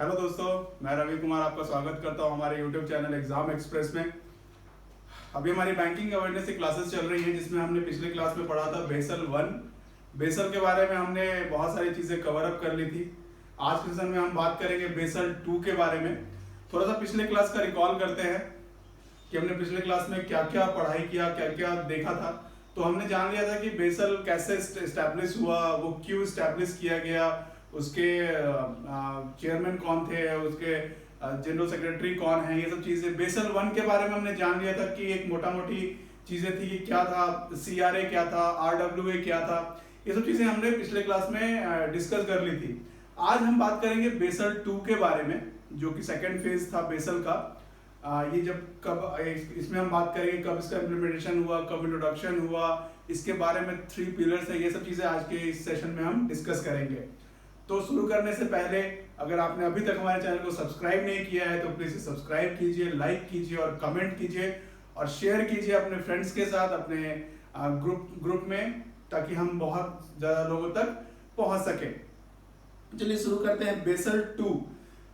Hello दोस्तों, मैं रवि कुमार आपका स्वागत करता हूं हमारे यूट्यूब चैनल एग्जाम एक्सप्रेस में। अभी हमारी बैंकिंग अवेयरनेस की क्लासेस चल रही हैं, जिसमें हमने पिछले क्लास में पढ़ा था बेसल 1। बेसल के बारे में हमने बहुत सारी चीज़ें कवर अप कर ली थी। आज के सेशन में हम बात करेंगे बेसल 2 के बारे में। थोड़ा सा पिछले क्लास का रिकॉल करते हैं कि हमने पिछले क्लास में क्या क्या पढ़ाई किया, क्या क्या देखा था। तो हमने जान लिया था कि बेसल कैसे इस्टेब्लिश हुआ, वो क्यों इस्टेब्लिश किया गया, उसके चेयरमैन कौन थे, उसके जनरल सेक्रेटरी कौन है, ये सब चीजें। बेसल 1 के बारे में हमने जान लिया था कि एक मोटा मोटी चीजें थी कि क्या था, CRA क्या था, RWA क्या था, ये सब चीजें हमने पिछले क्लास में डिस्कस कर ली थी। आज हम बात करेंगे बेसल 2 के बारे में, जो कि सेकेंड फेज था बेसल का। ये जब कब इसमें हम बात करेंगे कब इसका इम्प्लीमेंटेशन हुआ, कब इंट्रोडक्शन हुआ, इसके बारे में 3 पिलर्स है, ये सब चीजें आज के इस सेशन में हम डिस्कस करेंगे। तो शुरू करने से पहले अगर आपने अभी तक हमारे चैनल को सब्सक्राइब नहीं किया है तो प्लीज सब्सक्राइब कीजिए, लाइक कीजिए और कमेंट कीजिए और शेयर कीजिए अपने फ्रेंड्स के साथ, अपने ग्रुप में, ताकि हम बहुत ज्यादा लोगों तक पहुंच सके। चलिए शुरू करते हैं बेसल 2।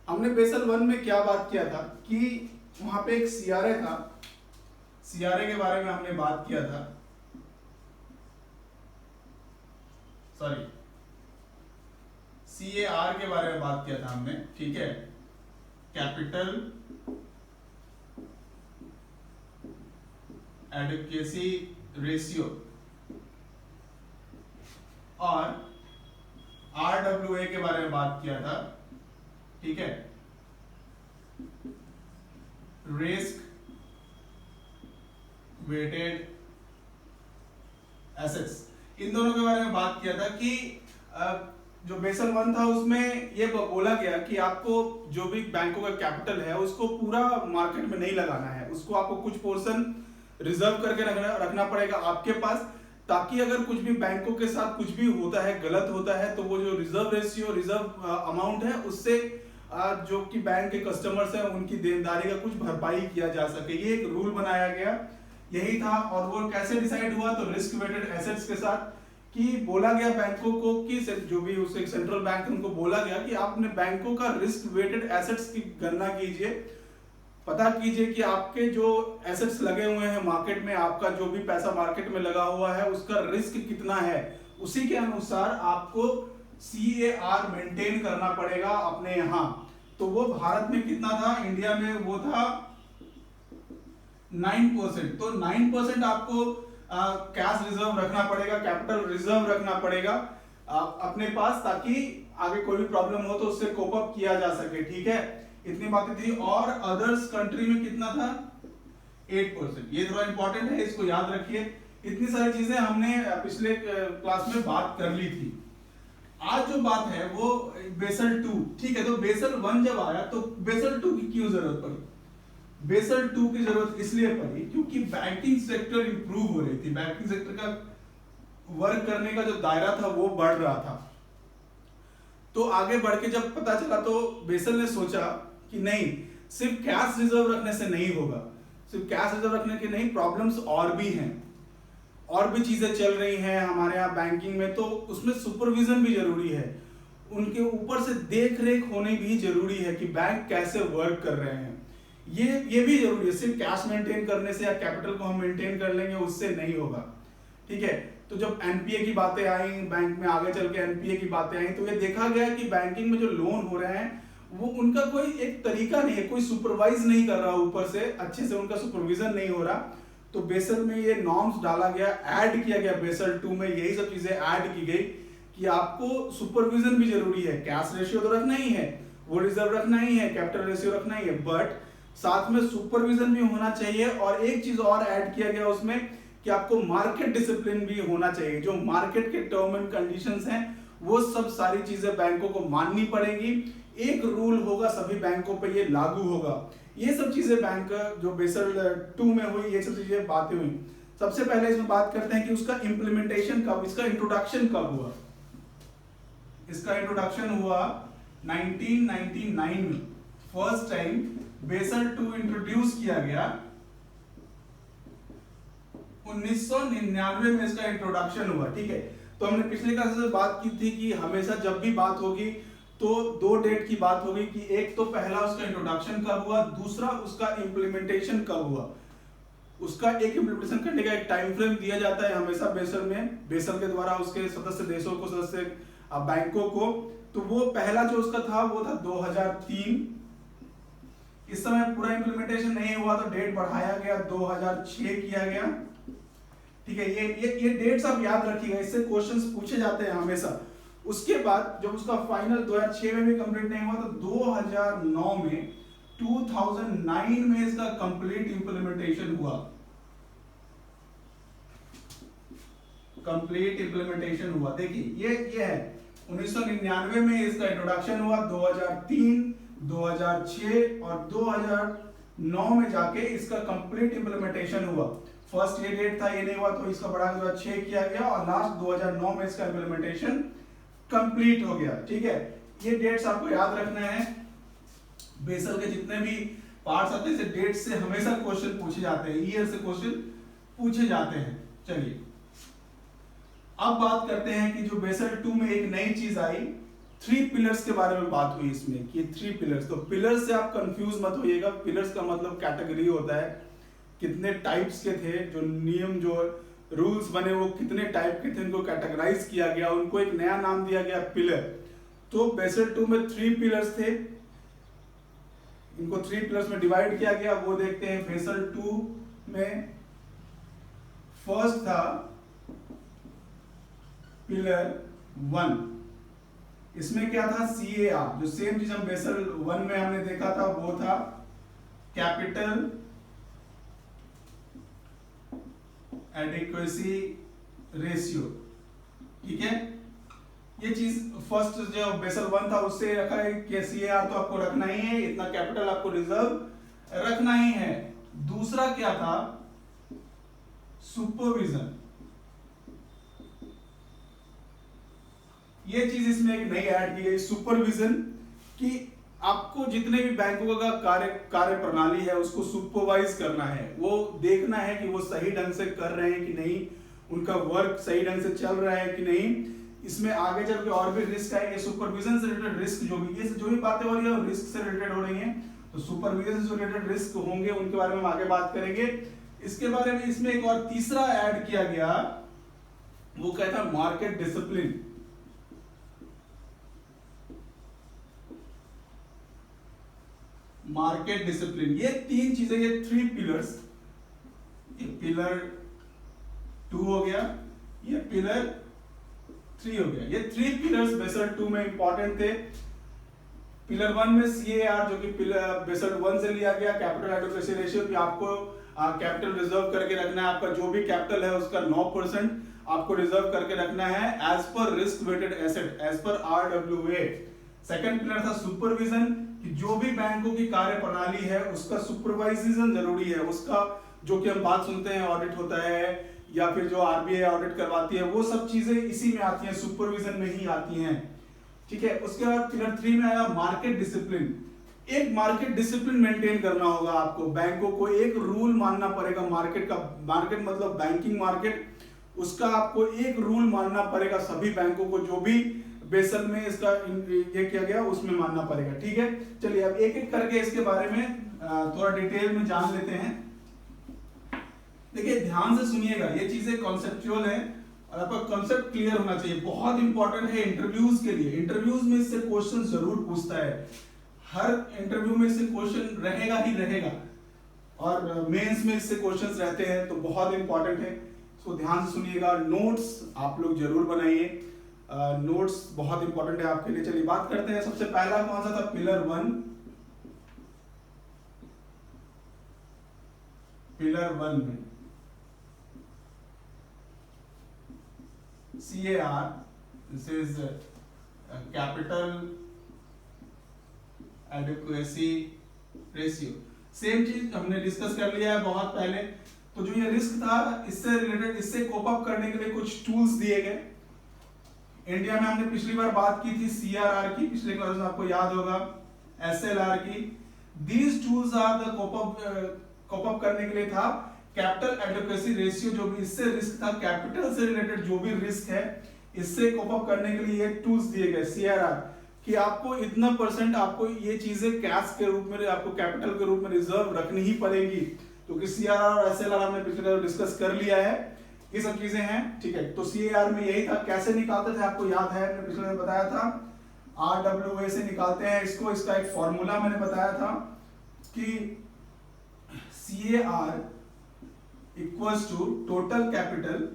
हमने बेसल 1 में क्या बात किया था कि वहां पे एक CRA था। CRA के बारे में हमने बात किया था, सॉरी CAR के बारे में बात किया था हमने, ठीक है, कैपिटल एडिक्वेसी रेशियो। और RWA के बारे में बात किया था, ठीक है, रिस्क वेटेड एसेट्स। इन दोनों के बारे में बात किया था कि जो बेसल 1 था उसमें ये बोला गया कि आपको जो भी बैंकों का कैपिटल है उसको पूरा मार्केट में नहीं लगाना है, उसको आपको कुछ पोर्शन रिजर्व करके रखना पड़ेगा आपके पास, ताकि अगर कुछ भी बैंकों के साथ कुछ भी होता है, गलत होता है, तो वो जो रिजर्व रेशियो, रिजर्व अमाउंट है, उससे जो कि बैंक के कस्टमर्स हैं उनकी देनदारी का कुछ भरपाई किया जा सके। ये एक रूल बनाया गया, यही था। और वो कैसे डिसाइड हुआ, तो रिस्क वेटेड एसेट्स के साथ, कि बोला गया बैंकों को कि जो भी उसे सेंट्रल बैंक, उनको बोला गया कि आप अपने बैंकों का रिस्क वेटेड एसेट्स की गणना कीजिए, पता कीजिए कि आपके जो एसेट्स लगे हुए हैं मार्केट में, आपका जो भी पैसा मार्केट में लगा हुआ है उसका रिस्क कितना है, उसी के अनुसार आपको CAR मेंटेन करना पड़ेगा अपने यहाँ। तो वो भारत में कितना था, इंडिया में वो था 9%। तो 9% आपको कैश रिजर्व रखना पड़ेगा, कैपिटल रिजर्व रखना पड़ेगा अपने पास, ताकि आगे कोई भी प्रॉब्लम हो तो उससे कोप अप किया जा सके, ठीक है। इतनी बातें थी। और अदर्स कंट्री में कितना था, 8%। ये थोड़ा इंपॉर्टेंट है, इसको याद रखिए। इतनी सारी चीजें हमने पिछले क्लास में बात कर ली थी। आज जो बात है वो बेसल 2, ठीक है। तो बेसल 1 जब आया तो बेसल 2 की क्यों जरूरत पड़ी? बेसल 2 की जरूरत इसलिए पड़ी क्योंकि बैंकिंग सेक्टर इंप्रूव हो रही थी, बैंकिंग सेक्टर का वर्क करने का जो दायरा था वो बढ़ रहा था। तो आगे बढ़ के जब पता चला तो बेसल ने सोचा कि नहीं, सिर्फ कैश रिजर्व रखने से नहीं होगा, सिर्फ कैश रिजर्व रखने के नहीं, प्रॉब्लम्स और भी हैं, और भी चीजें चल रही हैं हमारे यहाँ बैंकिंग में, तो उसमें सुपरविजन भी जरूरी है, उनके ऊपर से देख रेख होनी भी जरूरी है कि बैंक कैसे वर्क कर रहे हैं, ये भी जरूरी है। सिर्फ कैश मेंटेन करने से या कैपिटल को हम मेंटेन कर लेंगे उससे नहीं होगा, ठीक है। तो जब NPA की बातें आई बैंक में, आगे चल के NPA की बातें आई, तो ये देखा गया कि बैंकिंग में जो लोन हो रहे हैं वो उनका कोई एक तरीका नहीं है, कोई सुपरवाइज नहीं कर रहा, ऊपर से अच्छे से उनका सुपरविजन नहीं हो रहा। तो बेसल में ये नॉर्म्स डाला गया, ऐड किया गया बेसल 2 में, यही सब चीजें ऐड की गई कि आपको सुपरविजन भी जरूरी है, कैश रेशियो तो रखना ही है, वो रिजर्व रखना ही है, कैपिटल रेशियो रखना ही है, बट साथ में सुपरविजन भी होना चाहिए। और एक चीज और ऐड किया गया उसमें कि आपको मार्केट डिसिप्लिन भी होना चाहिए, जो मार्केट के टर्म एंड कंडीशंस हैं वो सब सारी चीजें बैंकों को माननी पड़ेगी। एक रूल होगा, सभी बैंकों पे ये लागू होगा। ये सब चीजें बैंक जो बेसल 2 में हुई, ये सब चीजें बातें हुई। सबसे पहले इसमें बात करते हैं कि उसका इंप्लीमेंटेशन कब, इसका इंट्रोडक्शन कब हुआ। इसका इंट्रोडक्शन हुआ 1999 में, फर्स्ट टाइम बेसल 2 इंट्रोड्यूस किया गया 1999 में इसका इंट्रोडक्शन हुआ, ठीक है। तो हमने पिछले क्लास में बात की थी कि हमेशा जब भी बात होगी तो दो डेट की बात होगी कि एक तो पहला उसका इंट्रोडक्शन कब हुआ, दूसरा उसका इम्प्लीमेंटेशन कब हुआ। उसका एक इम्प्लीमेंटेशन करने का एक टाइम फ्रेम दिया जाता है हमेशा बेसल में, बेसल के द्वारा उसके सदस्य देशों को, सदस्य बैंकों को। तो वो पहला जो उसका था वो था 2003। इस समय पूरा इम्प्लीमेंटेशन नहीं हुआ तो डेट बढ़ाया गया, 2006 किया गया। ठीक है, ये डेट्स आप याद रखिएगा, इससे क्वेश्चंस पूछे जाते हैं हमेशा। उसके बाद जब उसका फाइनल 2006 में भी कंप्लीट नहीं हुआ तो 2009 में 2009 में इसका कंप्लीट इंप्लीमेंटेशन हुआ। कंप्लीट इंप्लीमेंटेशन हुआ। देखिए ये है 1999 में इसका इंट्रोडक्शन हुआ, 2003, 2006 और 2009 में जाके इसका कंप्लीट इंप्लीमेंटेशन हुआ। फर्स्ट ये डेट था, ये नहीं हुआ तो इसका बढ़ा 2006 किया गया और लास्ट 2009 में इसका इंप्लीमेंटेशन कंप्लीट हो गया। ठीक है, ये डेट्स आपको याद रखना है। बेसल के जितने भी पार्ट्स आते हैं डेट से हमेशा क्वेश्चन पूछे जाते हैं, ईयर से क्वेश्चन पूछे जाते हैं। चलिए अब बात करते हैं कि जो बेसल 2 में एक नई चीज आई, 3 पिलर्स के बारे में बात हुई इसमें कि 3 पिलर्स। तो पिलर्स से आप कंफ्यूज मत होइएगा, पिलर्स का मतलब कैटेगरी होता है, कितने टाइप्स के थे, जो नियम जो रूल्स बने वो कितने टाइप के थे, उनको कैटेगराइज किया गया, उनको एक नया नाम दिया गया पिलर। तो बेसल 2 में 3 पिलर्स थे, इनको 3 पिलर्स में डिवाइड किया गया, वो देखते हैं। बेसल 2 में फर्स्ट था पिलर 1, इसमें क्या था, CAR, जो सेम चीज हम बेसल 1 में हमने देखा था वो था कैपिटल एडिक्वेसी रेशियो। ठीक है, ये चीज फर्स्ट जो बेसल 1 था उससे रखा है कि CAR तो आपको रखना ही है, इतना कैपिटल आपको रिजर्व रखना ही है। दूसरा क्या था, सुपरविजन। ये चीज इसमें एक नई ऐड की गई, सुपरविजन, कि आपको जितने भी बैंकों का कार्य प्रणाली है उसको सुपरवाइज करना है, वो देखना है कि वो सही ढंग से कर रहे हैं कि नहीं, उनका वर्क सही ढंग से चल रहा है कि नहीं। इसमें आगे चल के और भी रिस्क आएंगे, सुपरविजन से रिलेटेड रिस्क जो भी बातें हो रही है रिस्क से रिलेटेड हो रही हैं, तो सुपरविजन से रिलेटेड रिस्क होंगे, उनके बारे में हम आगे बात करेंगे। इसके बारे में इसमें एक और तीसरा ऐड किया गया, वो कहता है मार्केट डिसिप्लिन। मार्केट डिसिप्लिन, ये 3 चीजें, ये 3 पिलर्स, ये पिलर 2 हो गया, ये पिलर 3 हो गया। ये 3 पिलर्स बेसल 2 में इंपॉर्टेंट थे। पिलर 1 में CAR जो कि बेसल 1 से लिया गया, कैपिटल एडिक्वेसी रेशियो, कि आपको कैपिटल रिजर्व करके रखना है, आपका जो भी कैपिटल है उसका 9% आपको रिजर्व करके रखना है as per risk weighted asset, as per RWA। Second pillar था सुपरविजन, कि जो भी बैंकों की कार्य प्रणाली है उसका सुपरवाइजेशन जरूरी है, उसका जो कि हम बात सुनते हैं ऑडिट होता है या फिर जो RBI ऑडिट करवाती है, वो सब चीजें इसी में आती हैं, सुपरविजन में ही आती हैं। ठीक है, उसके बाद पिलर 3 में आया मार्केट डिसिप्लिन। एक मार्केट डिसिप्लिन मेंटेन करना होगा आपको, बैंकों को एक रूल मानना पड़ेगा मार्केट का, मार्केट मतलब बैंकिंग मार्केट, उसका आपको एक रूल मानना पड़ेगा सभी बैंकों को, जो भी बेसल में इसका ये किया गया उसमें मानना पड़ेगा। ठीक है, चलिए अब एक एक करके इसके बारे में थोड़ा डिटेल में जान लेते हैं। देखिए ध्यान से सुनिएगा, ये चीजें कॉन्सेप्चुअल है और आपका कॉन्सेप्ट क्लियर होना चाहिए, बहुत इंपॉर्टेंट है इंटरव्यूज के लिए। इंटरव्यूज में इससे क्वेश्चन जरूर पूछता है, हर इंटरव्यू में इससे क्वेश्चन रहेगा ही रहेगा, और मेंस में इससे क्वेश्चंस रहते हैं, तो बहुत इंपॉर्टेंट है, इसको ध्यान से सुनिएगा। नोट्स आप लोग जरूर बनाइए, नोट्स बहुत इंपॉर्टेंट है आपके लिए। चलिए बात करते हैं, सबसे पहला कौन सा था, पिलर 1। पिलर 1 में CAR, this is capital adequacy ratio. Same चीज हमने डिस्कस कर लिया है बहुत पहले। तो जो ये रिस्क था इससे रिलेटेड, इससे कोप अप करने के लिए कुछ टूल्स दिए गए। इंडिया में हमने पिछली बार बात की थी CRR की, पिछले क्लास में आपको याद होगा, SLR की। These tools are the cope up करने के लिए था कैपिटल एडिक्वेसी रेशियो, जो भी इससे रिस्क था, कैपिटल से रिलेटेड जो भी रिस्क है, इससे कोप अप करने के लिए ये टूल्स दिए गए CRR, कि आपको इतना परसेंट आपको ये चीजें कैश के रूप में, आपको कैपिटल के रूप में रिजर्व रखनी ही पड़ेगी, क्योंकि सीआरआर और एसएलआर हमने पिछले डिस्कस कर लिया है, ये सब चीजें हैं, ठीक है। तो सीएआर में यही था, कैसे निकालते थे आपको याद है, मैंने पिछले में बताया था, आरडब्ल्यूए से निकालते हैं इसको। इसका एक फॉर्मूला मैंने बताया था कि CAR equals to total capital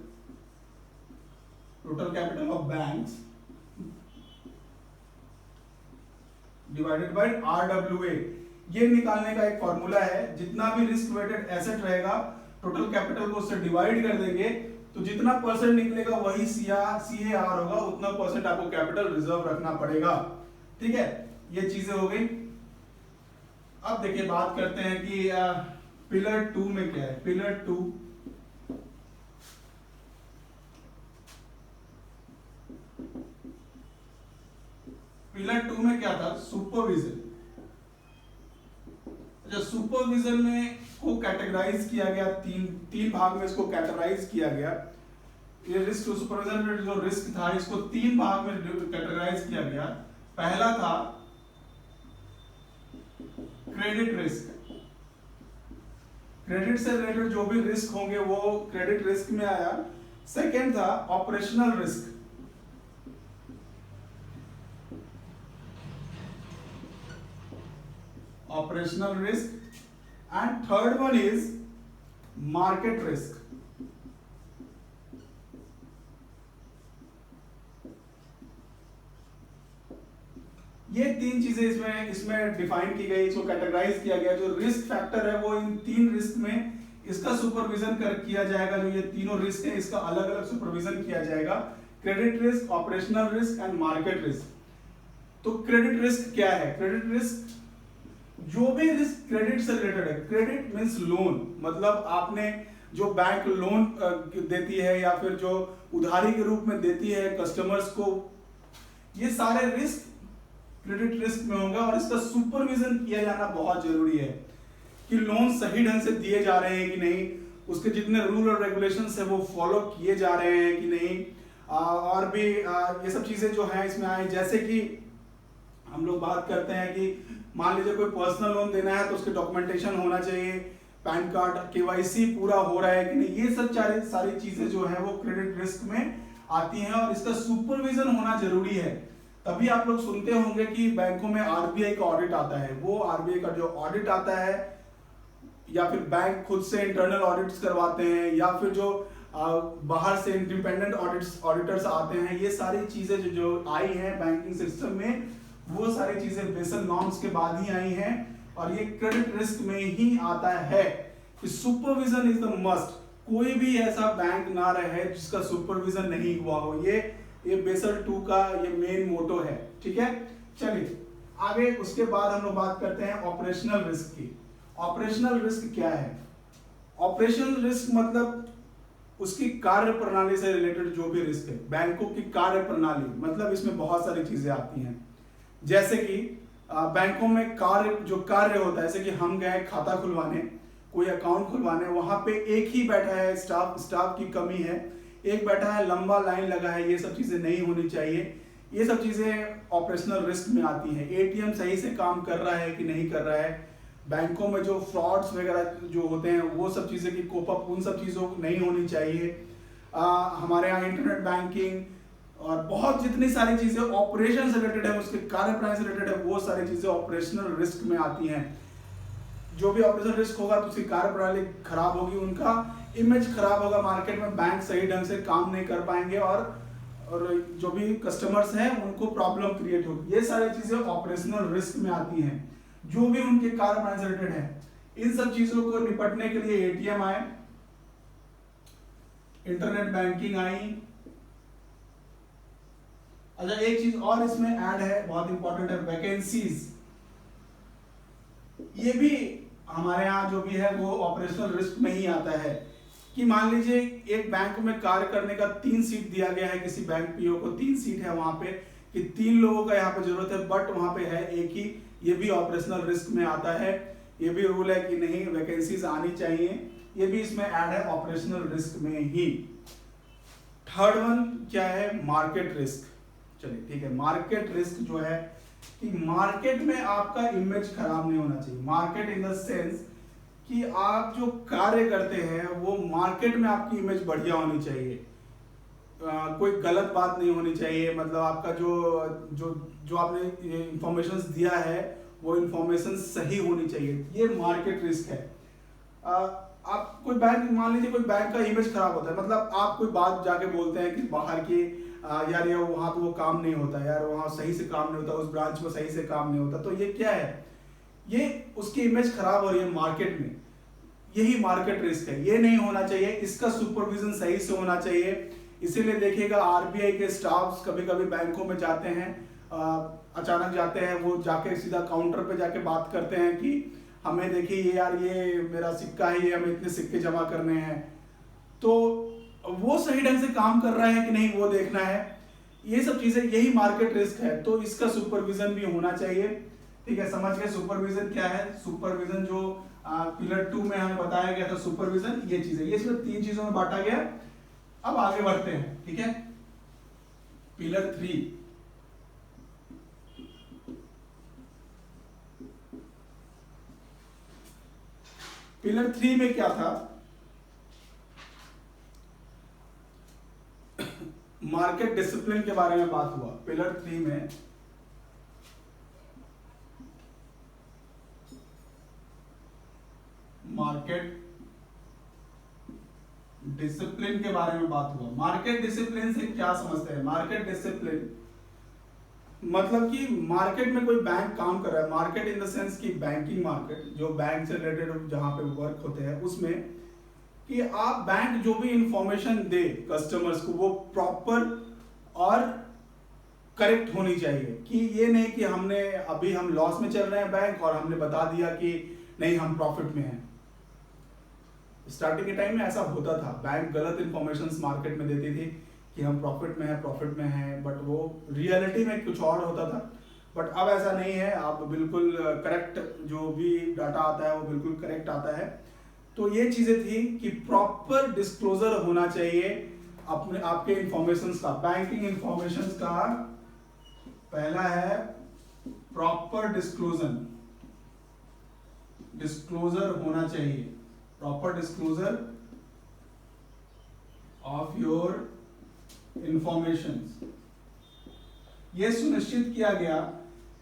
of banks divided by RWA. ये निकालने का एक फॉर्मूला है, जितना भी रिस्क वेटेड एसेट रहेगा टोटल कैपिटल को उससे डिवाइड कर देंगे, तो जितना परसेंट निकलेगा वही सीएआर होगा, उतना परसेंट आपको कैपिटल रिजर्व रखना पड़ेगा, ठीक है। ये चीजें हो गई। अब देखिए बात करते हैं कि पिलर 2 में क्या है। पिलर 2 में क्या था, सुपरविजन। अच्छा, सुपरविजन में को कैटेगराइज किया गया, तीन भाग में इसको कैटेगराइज किया गया। ये रिस्क सुपरविजन में जो रिस्क था इसको 3 भाग में कैटेगराइज किया गया। पहला था क्रेडिट रिस्क, क्रेडिट से रिलेटेड जो भी रिस्क होंगे वो क्रेडिट रिस्क में आया। सेकेंड था operational risk, operational risk, and third one is market risk। ये 3 चीजें इसमें डिफाइन की गई, इसको कैटेगराइज किया गया। जो रिस्क फैक्टर है वो इन 3 रिस्क में इसका सुपरविजन किया जाएगा। जो ये तीनों रिस्क है इसका अलग अलग सुपरविजन किया जाएगा, credit risk, operational risk and market risk. तो क्रेडिट रिस्क क्या है? क्रेडिट रिस्क जो भी रिस्क क्रेडिट से रिलेटेड है, क्रेडिट मींस लोन, मतलब आपने जो बैंक लोन देती है या फिर जो उधारी के रूप में देती है कस्टमर्स को, ये सारे रिस्क क्रेडिट रिस्क में होगा। और इसका सुपरविजन किया जाना बहुत जरूरी है कि लोन सही ढंग से दिए जा रहे हैं कि नहीं, उसके जितने रूल और रेगुलेशंस है वो फॉलो किए जा रहे हैं कि नहीं। और भी ये सब चीजें जो है इसमें आई, जैसे कि हम लोग बात करते हैं कि मान लीजिए कोई पर्सनल लोन देना है तो उसके डॉक्यूमेंटेशन होना चाहिए, पैन कार्ड, केवाईसी पूरा हो रहा है कि नहीं, ये सब सारी चीजें जो है वो क्रेडिट रिस्क में आती हैं और इसका सुपरविजन होना जरूरी है। तभी आप लोग सुनते होंगे कि बैंकों में आरबीआई का ऑडिट आता है। वो आरबीआई का जो ऑडिट आता है या फिर बैंक खुद से इंटरनल ऑडिट्स करवाते हैं या फिर जो बाहर से इंडिपेंडेंट ऑडिटर्स आते हैं, ये सारी चीजें जो आई हैं बैंकिंग सिस्टम में, वो सारी चीजें बेसल नॉर्म्स के बाद ही आई हैं और ये क्रेडिट रिस्क में ही आता है कि सुपरविजन इज द मस्ट। कोई भी ऐसा बैंक ना रहे जिसका सुपरविजन नहीं हुआ हो। ये बेसल 2 का ये मेन मोटो है, ठीक है। चलिए आगे, उसके बाद हम लोग बात करते हैं ऑपरेशनल रिस्क की। ऑपरेशनल रिस्क क्या है? ऑपरेशनल रिस्क मतलब उसकी कार्य प्रणाली से रिलेटेड जो भी रिस्क है, बैंकों की कार्य प्रणाली, मतलब इसमें बहुत सारी चीजें आती हैं। जैसे कि बैंकों में जो कार्य होता है, जैसे कि हम गए खाता खुलवाने, कोई अकाउंट खुलवाने, वहां पे एक ही बैठा है स्टाफ की कमी है, एक बैठा है, लंबा लाइन लगा है, ये सब चीजें नहीं होनी चाहिए। ये सब चीजें ऑपरेशनल रिस्क में आती हैं। एटीएम सही से काम कर रहा है कि नहीं कर रहा है, बैंकों में जो फ्रॉड्स वगैरह जो होते हैं वो सब चीजें की कोप अप, उन सब चीजों को नहीं होनी चाहिए। हमारे यहाँ इंटरनेट बैंकिंग और बहुत जितनी सारी चीजें ऑपरेशन से रिलेटेड है, उसके कार्यप्रणाली से रिलेटेड है, वो सारी चीजें ऑपरेशनल रिस्क में आती हैं। जो भी ऑपरेशनल रिस्क होगा तो उसकी कार्यप्रणाली खराब होगी, उनका इमेज खराब होगा मार्केट में, बैंक सही ढंग से काम नहीं कर पाएंगे और जो भी कस्टमर्स हैं उनको प्रॉब्लम क्रिएट होगी। ये सारी चीजें ऑपरेशनल रिस्क में आती हैं जो भी उनके कार्यप्रणाली से रिलेटेड है। इन सब चीजों को निपटने के लिए एटीएम आए, इंटरनेट बैंकिंग आई। अच्छा, एक चीज और इसमें ऐड है, बहुत इंपॉर्टेंट है, वैकेंसीज। ये भी हमारे यहाँ जो भी है वो ऑपरेशनल रिस्क में ही आता है कि मान लीजिए एक बैंक में कार्य करने का 3 सीट दिया गया है, किसी बैंक पीओ को 3 सीट है वहां पे कि 3 लोगों का यहाँ पे जरूरत है, बट वहां पे है एक ही। ये भी ऑपरेशनल रिस्क में आता है। ये भी रूल है कि नहीं, वैकेंसीज आनी चाहिए, ये भी इसमें ऐड है ऑपरेशनल रिस्क में ही। थर्ड वन क्या है? Market risk. चलिए ठीक है, मार्केट रिस्क जो है कि मार्केट में आपका इमेज खराब नहीं होना चाहिए। मार्केट इन द सेंस कि आप जो कार्य करते हैं वो मार्केट में आपकी इमेज बढ़िया होनी चाहिए। कोई गलत बात नहीं होनी चाहिए, मतलब आपका जो जो जो आपने इंफॉर्मेशन दिया है वो इंफॉर्मेशन सही होनी चाहिए। ये मार्केट रिस्क है। आप कोई बैंक, मान लीजिए कोई बैंक का इमेज खराब होता है, मतलब आप कोई बात जाके बोलते हैं कि बाहर की यार ये वहाँ तो वो काम नहीं होता, यार वहाँ सही से काम नहीं होता, उस ब्रांच में सही से काम नहीं होता, तो ये क्या है? ये उसकी इमेज खराब हो रही है मार्केट में। यही मार्केट रिस्क है, ये नहीं होना चाहिए। इसका सुपरविजन सही से होना चाहिए। इसीलिए देखिएगा आरबीआई के स्टाफ्स कभी कभी बैंकों में जाते हैं, अचानक जाते हैं, वो जाके सीधा काउंटर पे जाके बात करते हैं कि हमें देखिए ये यार ये मेरा सिक्का है, ये हमें इतने सिक्के जमा करने हैं, तो वो सही ढंग से काम कर रहा है कि नहीं वो देखना है। ये सब चीजें, यही मार्केट रिस्क है, तो इसका सुपरविजन भी होना चाहिए। ठीक है, समझ गए सुपरविजन क्या है? सुपरविजन जो पिलर 2 में हमें बताया गया था, सुपरविजन ये चीजें, ये इसमें 3 चीजों में बांटा गया। अब आगे बढ़ते हैं। ठीक है, पिलर 3, पिलर 3 में क्या था? मार्केट डिसिप्लिन के बारे में बात हुआ। पिलर 3 में मार्केट डिसिप्लिन के बारे में बात हुआ। मार्केट डिसिप्लिन से क्या समझते हैं? मार्केट डिसिप्लिन मतलब कि मार्केट में कोई बैंक काम कर रहा है, मार्केट इन द सेंस कि बैंकिंग मार्केट, जो बैंक से रिलेटेड जहां पे वर्क होते हैं, उसमें कि आप बैंक जो भी इंफॉर्मेशन दे कस्टमर्स को वो प्रॉपर और करेक्ट होनी चाहिए। कि ये नहीं कि हमने अभी हम लॉस में चल रहे हैं बैंक और हमने बता दिया कि नहीं हम प्रॉफिट में हैं। स्टार्टिंग के टाइम में ऐसा होता था, बैंक गलत इंफॉर्मेशन मार्केट में देती थी कि हम प्रॉफिट में हैं, बट वो रियलिटी में कुछ और होता था। बट अब ऐसा नहीं है, आप बिल्कुल करेक्ट, जो भी डाटा आता है वो बिल्कुल करेक्ट आता है। तो ये चीजें थी कि प्रॉपर डिस्क्लोजर होना चाहिए अपने आपके इंफॉर्मेशंस का। बैंकिंग इंफॉर्मेशंस का पहला है प्रॉपर डिस्क्लोजर होना चाहिए। Proper disclosure of your informations. यह सुनिश्चित किया गया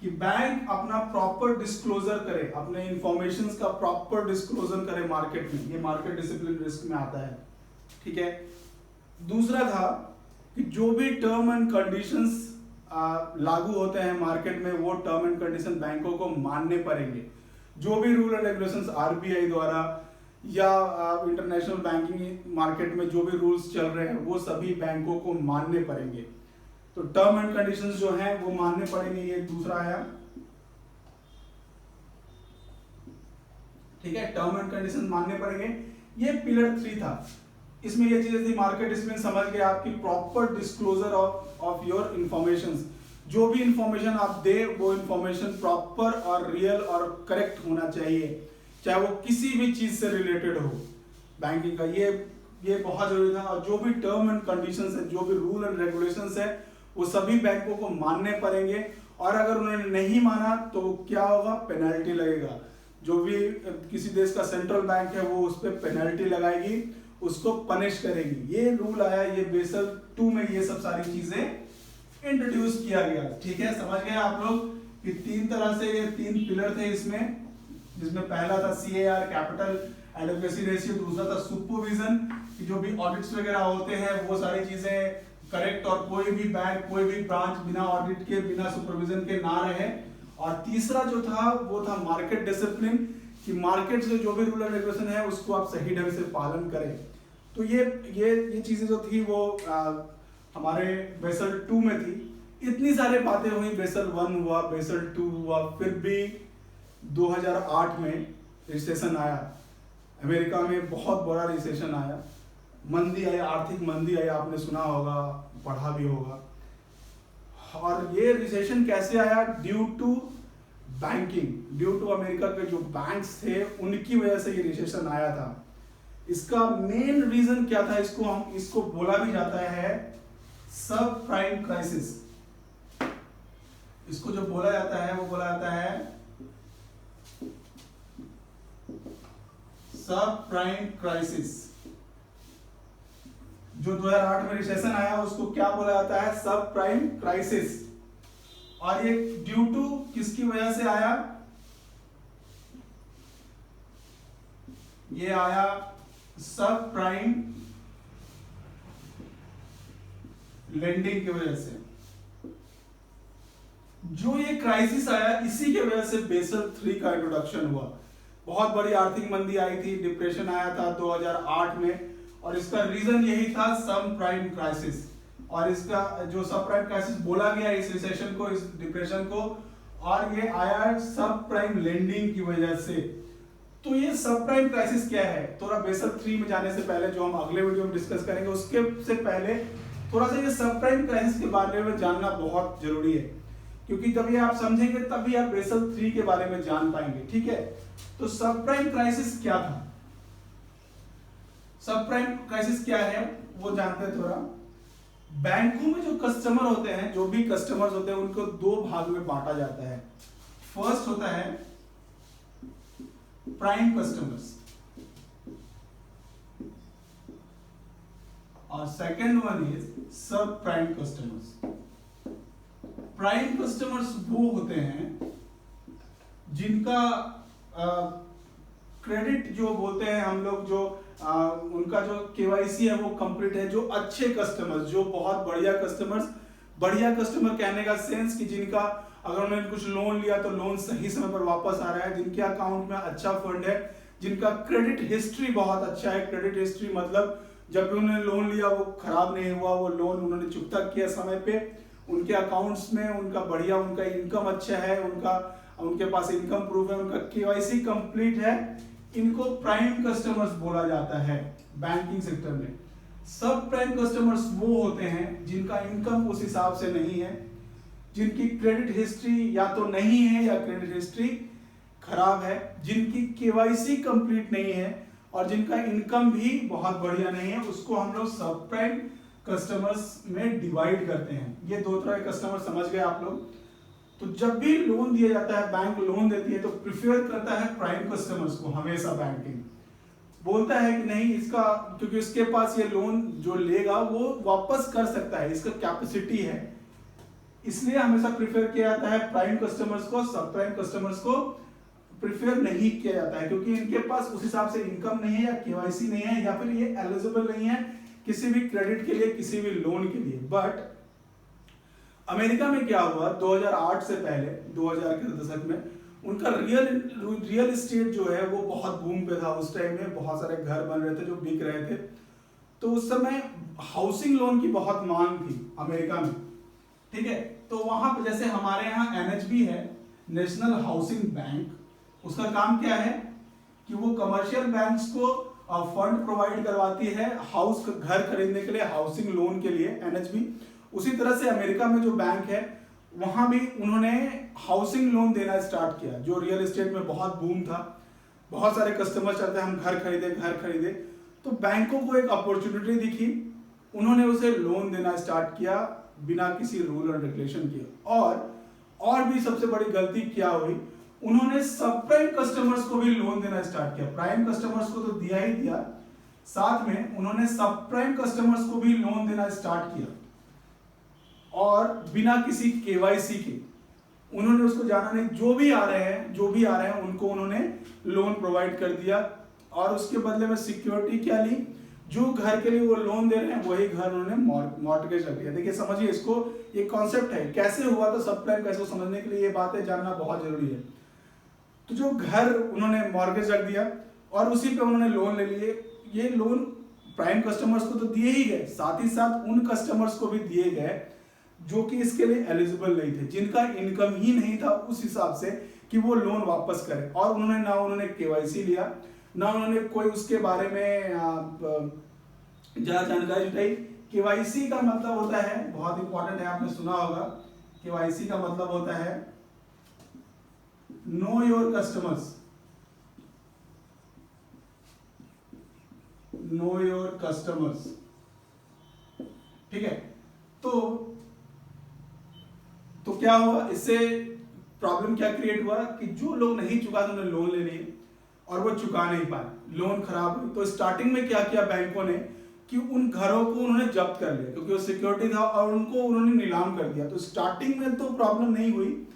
कि बैंक अपना प्रॉपर डिस्क्लोजर करे, अपने इंफॉर्मेशंस का प्रॉपर डिस्क्लोजर करे मार्केट में। ये मार्केट डिसिप्लिन रिस्क में आता है। ठीक है, दूसरा था कि जो भी टर्म एंड कंडीशंस लागू होते हैं मार्केट में, वो टर्म एंड कंडीशन बैंकों को मानने पड़ेंगे। जो भी रूल एंड रेगुलेशंस आरबीआई द्वारा या इंटरनेशनल बैंकिंग मार्केट में जो भी रूल्स चल रहे हैं वो सभी बैंकों को मानने पड़ेंगे। तो टर्म एंड कंडीशंस जो हैं वो मानने पड़ेंगे, ये दूसरा आया। ठीक है, टर्म एंड कंडीशंस मानने पड़ेंगे। ये पिलर 3 था। इसमें ये चीजें थी, मार्केट डिसिप्लिन समझ गए आपकी, proper disclosure of your informations. जो भी इंफॉर्मेशन आप दे वो इंफॉर्मेशन प्रॉपर और रियल और करेक्ट होना चाहिए, चाहे वो किसी भी चीज से रिलेटेड हो बैंकिंग का। ये बहुत जरूरी था। और जो भी टर्म एंड कंडीशंस है, जो भी रूल एंड रेगुलेशंस है, वो सभी बैंकों को मानने पड़ेंगे। और अगर उन्होंने नहीं माना तो क्या होगा? पेनल्टी लगेगा। जो भी किसी देश का सेंट्रल बैंक है वो उस पर पेनल्टी लगाएगी, उसको पनिश करेगी। ये रूल आया, ये बेसल 2 में ये सब सारी चीजें इंट्रोड्यूस किया गया। ठीक है, समझ गए आप लोग कि 3 तरह से ये 3 पिलर थे इसमें, जिसमें पहला था CAR कैपिटल एडिक्वेसी रेशियो, दूसरा था सुपरविजन कि जो भी ऑडिट्स वगैरह होते हैं वो सारी चीजें करेक्ट और कोई भी बैंक कोई भी ब्रांच बिना ऑडिट के बिना सुपरविजन के ना रहे। और तीसरा जो था वो था मार्केट डिसिप्लिन कि मार्केट से जो भी रूल एंड रेगुलेशन है उसको आप सही ढंग से पालन करें। तो ये चीजें जो थी वो हमारे बेसल 2 में थी। इतनी सारी बातें हुई, बेसल 1 हुआ, बेसल 2 हुआ, फिर भी 2008 में रिसेशन आया, अमेरिका में बहुत बड़ा रिसेशन आया, मंदी आई, आर्थिक मंदी आई, आपने सुना होगा, पढ़ा भी होगा। और ये रिसेशन कैसे आया? Due to banking, due to America के जो बैंक्स थे उनकी वजह से ये रिसेशन आया था। इसका मेन रीजन क्या था? इसको बोला भी जाता है सब प्राइम क्राइसिस। इसको जो बोला जाता है वो बोला जाता है सब प्राइम क्राइसिस। जो 2008 में रिसेशन आया उसको क्या बोला जाता है? सब प्राइम क्राइसिस। और ये ड्यू टू किसकी वजह से आया? ये आया सब प्राइम लेंडिंग की वजह से। जो ये क्राइसिस आया इसी की वजह से बेसल 3 का इंट्रोडक्शन हुआ। बहुत बड़ी आर्थिक मंदी आई थी, डिप्रेशन आया था 2008 में, और इसका रीजन यही था सब प्राइम क्राइसिस। और इसका जो सब प्राइम क्राइसिस बोला गया इस रिसेशन को, इस डिप्रेशन को, और ये आया सब प्राइम लेंडिंग की वजह से। तो ये सब प्राइम क्राइसिस क्या है? थोड़ा बेसल 3 में जाने से पहले, जो हम अगले वीडियो में डिस्कस करेंगे, उसके से पहले थोड़ा सा ये सब प्राइम क्राइसिस के बारे में जानना बहुत जरूरी है, क्योंकि जब ये आप समझेंगे तभी आप बेसल 3 के बारे में जान पाएंगे। ठीक है, तो सब प्राइम क्राइसिस क्या था? सब प्राइम क्राइसिस क्या है वो जानते हैं थोड़ा। बैंकों में जो कस्टमर होते हैं, जो भी कस्टमर्स होते हैं, उनको 2 भाग में बांटा जाता है। फर्स्ट होता है प्राइम कस्टमर्स और सेकंड वन इज सब प्राइम कस्टमर्स। प्राइम कस्टमर्स वो होते हैं जिनका क्रेडिट जो बोलते हैं हम लोग, जो उनका जो केवाईसी है वो कंप्लीट है, जो अच्छे कस्टमर्स, जो बहुत बढ़िया कस्टमर्स। बढ़िया कस्टमर कहने का सेंस कि जिनका अगर उन्होंने कुछ लोन लिया तो लोन सही समय पर वापस आ रहा है, जिनके अकाउंट में अच्छा फंड है, जिनका क्रेडिट हिस्ट्री बहुत अच्छा है। क्रेडिट हिस्ट्री मतलब जब भी उन्होंने लोन लिया वो खराब नहीं हुआ, वो लोन उन्होंने चुकता किया समय पे, उनके अकाउंट्स में उनका बढ़िया, उनका इनकम अच्छा है, उनके पास इनकम प्रूफ है, उनका केवाईसी कंप्लीट है। इनको प्राइम कस्टमर्स बोला जाता है बैंकिंग सेक्टर में। सब प्राइम कस्टमर्स वो होते हैं जिनका इनकम उस हिसाब से नहीं है, जिनकी क्रेडिट हिस्ट्री या तो नहीं है या क्रेडिट हिस्ट्री खराब है, जिनकी केवाईसी कंप्लीट नहीं है और जिनका इनकम भी बहुत बढ़िया नहीं है, उसको हम लोग सब प्राइम कस्टमर्स में डिवाइड करते हैं। ये 2 तरह के कस्टमर समझ गए आप लोग। तो जब भी लोन दिया जाता है, बैंक लोन देती है तो प्रिफर करता है प्राइम कस्टमर्स को हमेशा। बैंकिंग बोलता है कि नहीं इसका, क्योंकि इसके पास ये लोन जो लेगा वो वापस कर सकता है, इसका कैपेसिटी है, इसलिए हमेशा प्रिफर किया जाता है प्राइम कस्टमर्स को। सब प्राइम कस्टमर्स को प्रिफर नहीं किया जाता है क्योंकि इनके पास उस हिसाब से इनकम नहीं है या केवाईसी नहीं है या फिर ये एलिजिबल नहीं है किसी भी क्रेडिट के लिए, किसी भी लोन के लिए। बट अमेरिका में क्या हुआ 2008 से पहले, 2000 के दशक में, उनका रियल एस्टेट जो है वो बहुत बूम पे था। उस टाइम में बहुत सारे घर बन रहे थे जो बिक रहे थे, तो उस समय हाउसिंग लोन की बहुत मांग थी अमेरिका में। ठीक है, तो वहां पे जैसे हमारे यहाँ एनएचबी है, नेशनल हाउसिंग बैंक, उसका काम क्या है कि वो कमर्शियल बैंक्स को फंड प्रोवाइड करवाती है हाउस, घर खरीदने के लिए, हाउसिंग लोन के लिए, एनएचबी। उसी तरह से अमेरिका में जो बैंक है वहां भी उन्होंने हाउसिंग लोन देना स्टार्ट किया। जो रियल एस्टेट में बहुत बूम था, बहुत सारे कस्टमर चाहते हैं हम घर खरीदे, तो बैंकों को एक अपॉर्चुनिटी दिखी, उन्होंने उसे लोन देना स्टार्ट किया बिना किसी रूल और रेगुलेशन के। और भी सबसे बड़ी गलती क्या हुई, उन्होंने सब प्राइम कस्टमर्स को भी लोन देना स्टार्ट किया। प्राइम कस्टमर्स को तो दिया ही दिया, साथ में उन्होंने सब प्राइम कस्टमर्स को भी लोन देना स्टार्ट किया और बिना किसी केवाईसी के। उन्होंने उसको जाना नहीं, जो भी आ रहे हैं उनको उन्होंने लोन प्रोवाइड कर दिया और उसके बदले में सिक्योरिटी क्या ली, जो घर के लिए वो लोन दे रहे हैं वही घर उन्होंने मॉर्गेज रख दिया। देखिए समझिए इसको, ये कॉन्सेप्ट है कैसे हुआ, तो सब प्राइम कैसे समझने के लिए ये बातें जानना बहुत जरूरी है। तो जो घर उन्होंने मॉर्गेज रख दिया और उसी पे उन्होंने लोन ले लिए। ये लोन प्राइम कस्टमर्स को तो दिए ही गए, साथ ही साथ उन कस्टमर्स को भी दिए गए जो कि इसके लिए एलिजिबल नहीं थे, जिनका इनकम ही नहीं था उस हिसाब से कि वो लोन वापस करें। और उन्होंने केवाईसी लिया, ना उन्होंने कोई उसके बारे में ज्यादा जानकारी जुटाई। केवाईसी का मतलब होता है, बहुत इंपॉर्टेंट है, आपने सुना होगा, केवाईसी का मतलब होता है know your customers. Know your customers, ठीक है। तो क्या हुआ, इससे प्रॉब्लम क्या क्रिएट हुआ कि जो लोग नहीं चुका तो उन्होंने लोन ले लिए और वो चुका नहीं पाए, लोन खराब हुई। तो स्टार्टिंग में क्या किया बैंकों ने कि उन घरों को उन्होंने जब्त कर लिया, क्योंकि वो सिक्योरिटी था, और उनको उन्होंने नीलाम कर दिया। तो स्टार्टिंग में तो प्रॉब्लम नहीं हुई,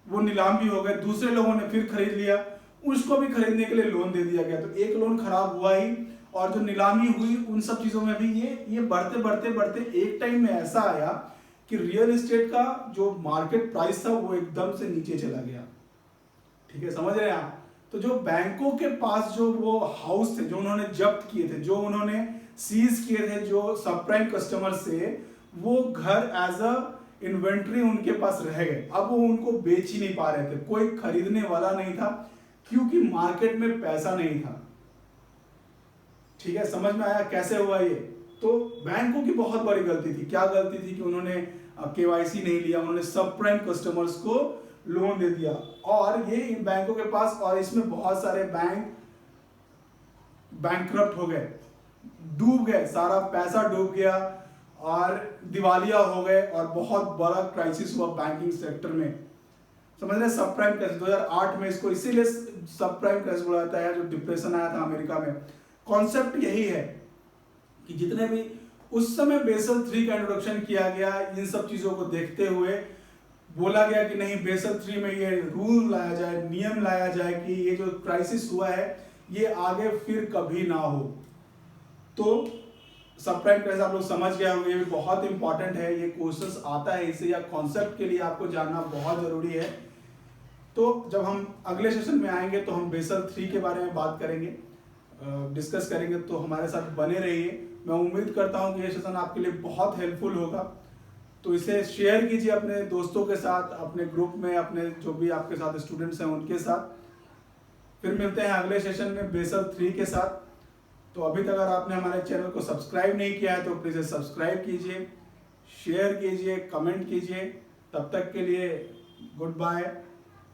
वो नीलाम भी हो गए, दूसरे लोगों ने फिर खरीद लिया, उसको भी खरीदने के लिए लोन दे दिया गया। तो एक लोन खराब हुआ ही, और जो नीलामी हुई उन सब चीजों में भी ये बढ़ते बढ़ते बढ़ते एक टाइम में ऐसा आया कि रियल एस्टेट का जो मार्केट प्राइस था वो एकदम से नीचे चला गया। ठीक है, समझ रहे हैं आप? तो जो बैंकों के पास जो वो हाउस थे, जो उन्होंने जब्त किए थे, जो उन्होंने सीज किए थे जो सब प्राइम कस्टमर से, वो घर एज अ इन्वेंट्री उनके पास रह गए। अब वो उनको बेच ही नहीं पा रहे थे, कोई खरीदने वाला नहीं था, क्योंकि मार्केट में पैसा नहीं था। ठीक है, समझ में आया कैसे हुआ ये? तो बैंकों की बहुत बड़ी गलती थी। क्या गलती थी कि उन्होंने केवाईसी नहीं लिया, उन्होंने सब प्राइम कस्टमर्स को लोन दे दिया, और ये इन बैंकों के पास, और इसमें बहुत सारे बैंक बैंकक्रप्ट हो गए, डूब गए, सारा पैसा डूब गया और दिवालिया हो गए, और बहुत बड़ा क्राइसिस हुआ बैंकिंग सेक्टर में। समझ रहे? सब प्राइम क्राइसिस 2008 में, इसको इसीलिए सब प्राइम क्राइसिस बोला जाता है, जो डिप्रेशन आया था अमेरिका में। कॉन्सेप्ट यही है कि जितने भी उस समय बेसल 3 का इंट्रोडक्शन किया गया, इन सब चीजों को देखते हुए बोला गया कि नहीं, बेसल 3 में ये रूल लाया जाए, नियम लाया जाए कि ये जो क्राइसिस हुआ है ये आगे फिर कभी ना हो। तो सब प्राइम क्राइसिस आप लोग समझ गए होंगे, ये बहुत इंपॉर्टेंट है, ये क्वेश्चंस आता है इससे, या कॉन्सेप्ट के लिए आपको जानना बहुत जरूरी है। तो जब हम अगले सेशन में आएंगे तो हम बेसल 3 के बारे में बात करेंगे, डिस्कस करेंगे, तो हमारे साथ बने रहिए। मैं उम्मीद करता हूं कि ये सेशन आपके लिए बहुत हेल्पफुल होगा। तो इसे शेयर कीजिए अपने दोस्तों के साथ, अपने ग्रुप में, अपने जो भी आपके साथ स्टूडेंट्स हैं उनके साथ। फिर मिलते हैं अगले सेशन में बेसल 3 के साथ। तो अभी तक अगर आपने हमारे चैनल को सब्सक्राइब नहीं किया है तो प्लीज़ सब्सक्राइब कीजिए, शेयर कीजिए, कमेंट कीजिए। तब तक के लिए गुड बाय,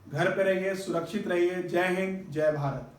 घर पे रहिए, सुरक्षित रहिए। जय हिंद, जय भारत।